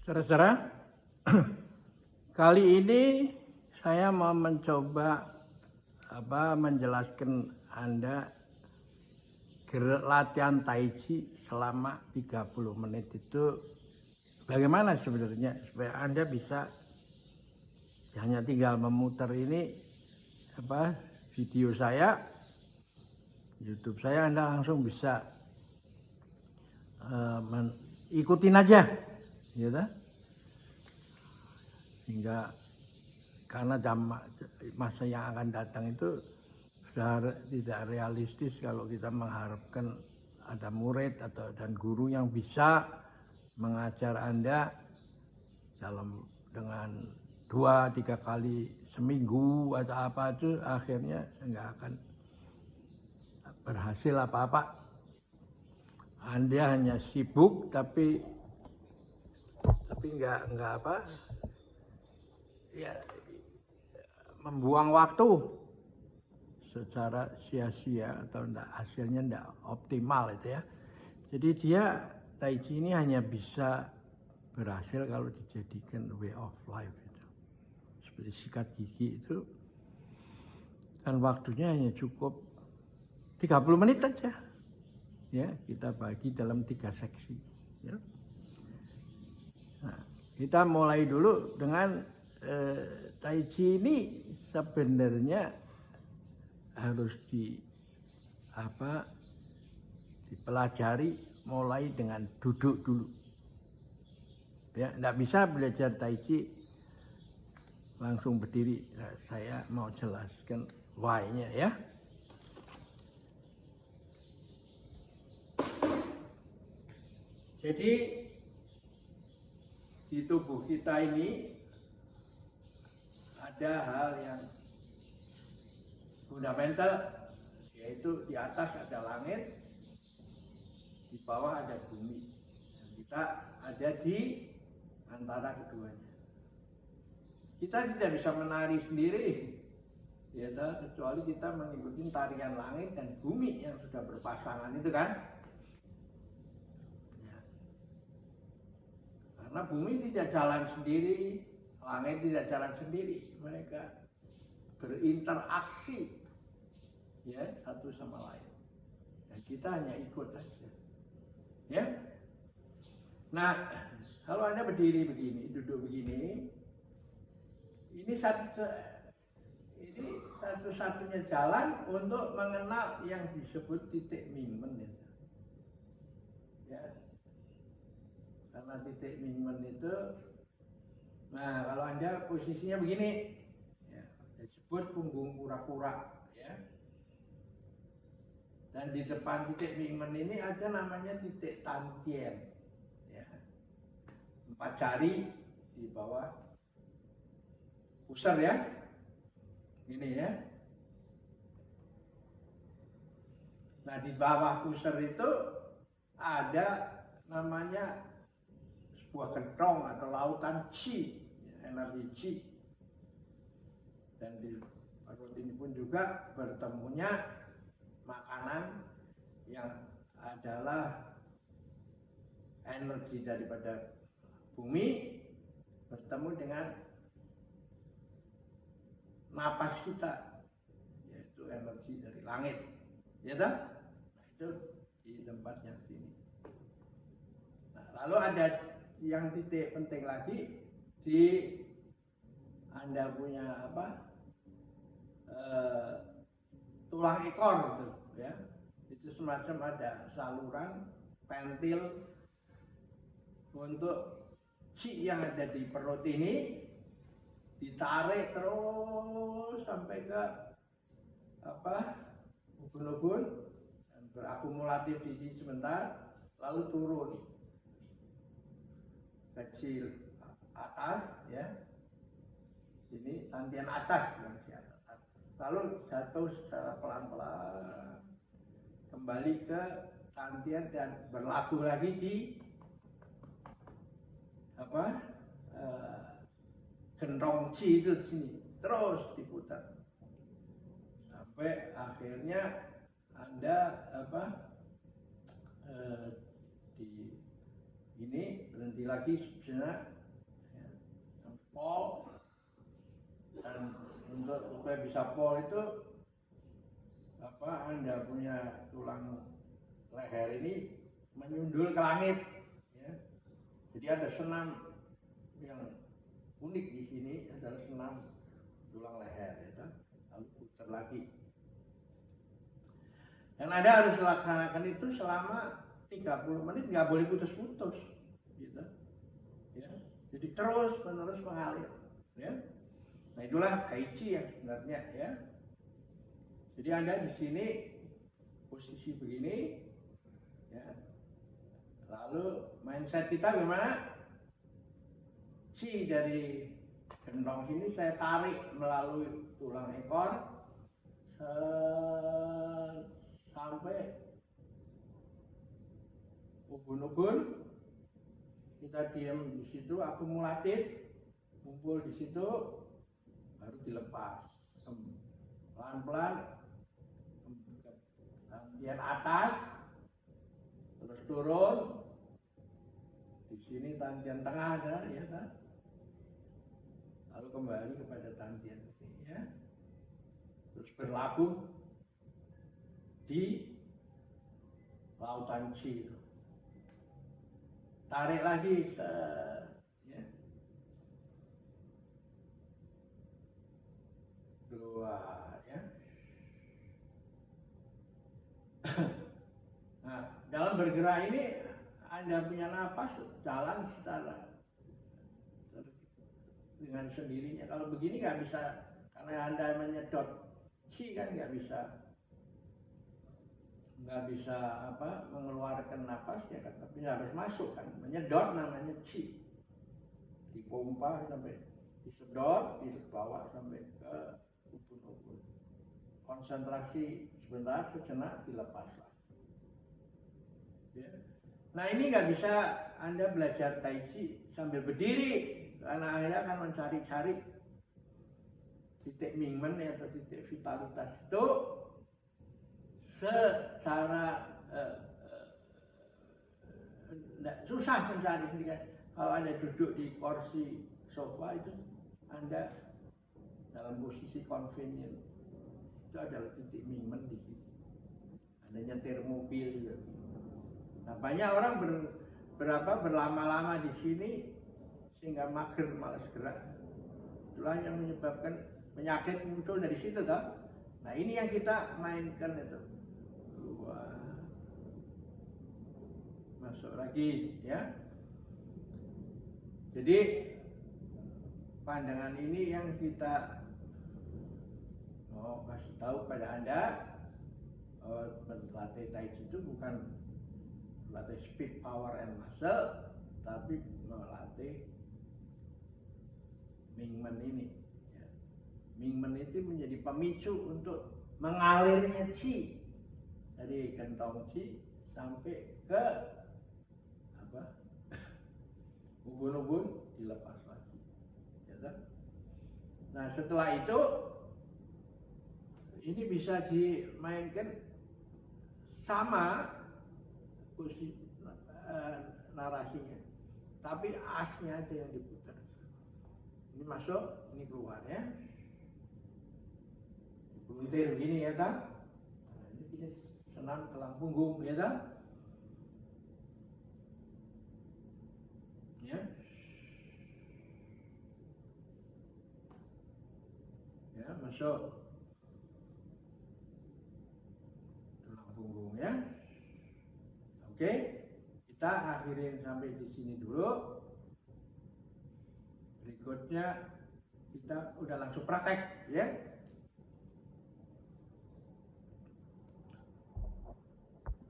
Saudara-saudara, kali ini saya mau mencoba menjelaskan Anda latihan Tai Chi selama 30 menit itu bagaimana sebenarnya supaya Anda bisa hanya tinggal memutar ini video saya, YouTube saya, Anda langsung bisa ikutin aja, gitu. Hingga karena masa yang akan datang itu sudah tidak realistis kalau kita mengharapkan ada murid dan guru yang bisa mengajar Anda dengan 2-3 kali seminggu atau apa itu akhirnya nggak akan berhasil apa-apa. Anda hanya sibuk tapi nggak membuang waktu secara sia-sia atau hasilnya tidak optimal itu ya. Jadi Tai Chi ini hanya bisa berhasil kalau dijadikan way of life itu. Seperti sikat gigi itu, dan waktunya hanya cukup 30 menit aja. Ya, kita bagi dalam 3 seksi. Ya. Nah, kita mulai dulu dengan Tai Chi ini sebenarnya harus dipelajari mulai dengan duduk dulu. Ya, enggak bisa belajar Tai Chi langsung berdiri. Nah, saya mau jelaskan why-nya ya. Jadi di tubuh kita ini ada hal yang fundamental, yaitu di atas ada langit, di bawah ada bumi, dan kita ada di antara keduanya. Kita tidak bisa menari sendiri, ya, kecuali kita mengikuti tarian langit dan bumi yang sudah berpasangan itu kan. Ya. Karena bumi tidak jalan sendiri, langit tidak jalan sendiri, mereka berinteraksi ya satu sama lain, dan kita hanya ikut saja ya. Nah, kalau Anda berdiri begini, duduk begini, ini satu-satunya jalan untuk mengenal yang disebut titik Mingmen itu ya. Karena titik Mingmen itu, nah kalau Anda posisinya begini ya, disebut punggung kura-kura ya. Dan di depan titik Mingmen ini ada namanya titik Tantien ya. 4 jari di bawah pusar ya. Ini ya. Nah, di bawah pusar itu ada namanya sebuah gentong atau lautan Qi, energi Qi. Dan di perut ini pun juga bertemunya makanan yang adalah energi daripada bumi bertemu dengan napas kita, yaitu energi dari langit, ya kan? Itu di tempat yang sini. Nah, lalu ada yang titik penting lagi di Anda punya tulang ekor itu ya. Itu semacam ada saluran pentil untuk Qi yang ada di perut ini ditarik terus sampai ke ubun-ubun dan berakumulatif di sini sebentar, lalu turun kecil atas ya. Ini tantien atas yang di atas, lalu jatuh secara pelan-pelan kembali ke tantien dan berlaku lagi di gentong Qi itu di sini, terus diputar sampai akhirnya Anda di ini berhenti lagi sejenak, pol, dan untuk supaya bisa pol itu Anda punya tulang leher ini menyundul ke langit, ya. Jadi ada senam yang unik di sini adalah senam tulang leher, ya, lalu putar lagi. Dan Anda harus laksanakan itu selama 30 menit, nggak boleh putus-putus, gitu. Ya. Jadi terus menerus mengalir, ya. Nah itulah Tai Chi yang sebenarnya, ya. Jadi Anda di sini posisi begini, ya. Lalu mindset kita gimana? Chi dari gendong sini saya tarik melalui tulang ekor sampai ubun-ubun. Kita diam di situ, akumulatif, kumpul di situ, baru dilepas. Pelan-pelan, kemudian atas, terus turun. Di sini tandian tengah ada, ya kan? Lalu kembali kepada tandian ini, ya. Terus berlabuh di lautan Chi. Tarik lagi, ya. Keluar, ya. Nah, dalam bergerak ini Anda punya napas jalan secara dengan sendirinya. Kalau begini nggak bisa, karena Anda menyedot Chi kan nggak bisa mengeluarkan napas, ya kan, tapi harus masuk kan, menyedot namanya Chi, dipompa sampai disedot, dibawa sampai ke ubun-ubun, konsentrasi sebentar, sejenak, dilepas lagi, ya. Nah ini nggak bisa Anda belajar Tai Chi sambil berdiri, karena Anda akan mencari-cari titik Mingmen atau titik vitalitas itu secara susah mencari sendiri. Kalau Anda duduk di kursi sofa itu Anda dalam posisi convenient, itu adalah titik Mingmen di sini. Anda nyetir mobil juga. Nah banyak orang berlama-lama di sini sehingga mager, malas gerak. Itulah yang menyebabkan penyakit muncul dari situ, toh. Nah ini yang kita mainkan itu. Keluar, masuk lagi, ya. Jadi pandangan ini yang kita mau kasih tahu pada Anda. Berlatih Tai Chi itu bukan melatih speed, power, and muscle, tapi melatih Mingmen ini, ya. Mingmen itu menjadi pemicu untuk mengalirnya Chi dari kantong Chi sampai ke ubun-ubun, dilepas lagi, ya kan? Nah setelah itu ini bisa dimainkan sama posisi narasinya, tapi asnya aja yang diputar. Ini masuk, ini keluar, ya. Dipuntir begini, ya kan? Nah, ini senam tulang punggung, ya kan? Ya. Ya, masuk tulang punggung, ya. Oke, kita akhirin sampai di sini dulu. Berikutnya kita udah langsung praktek, ya.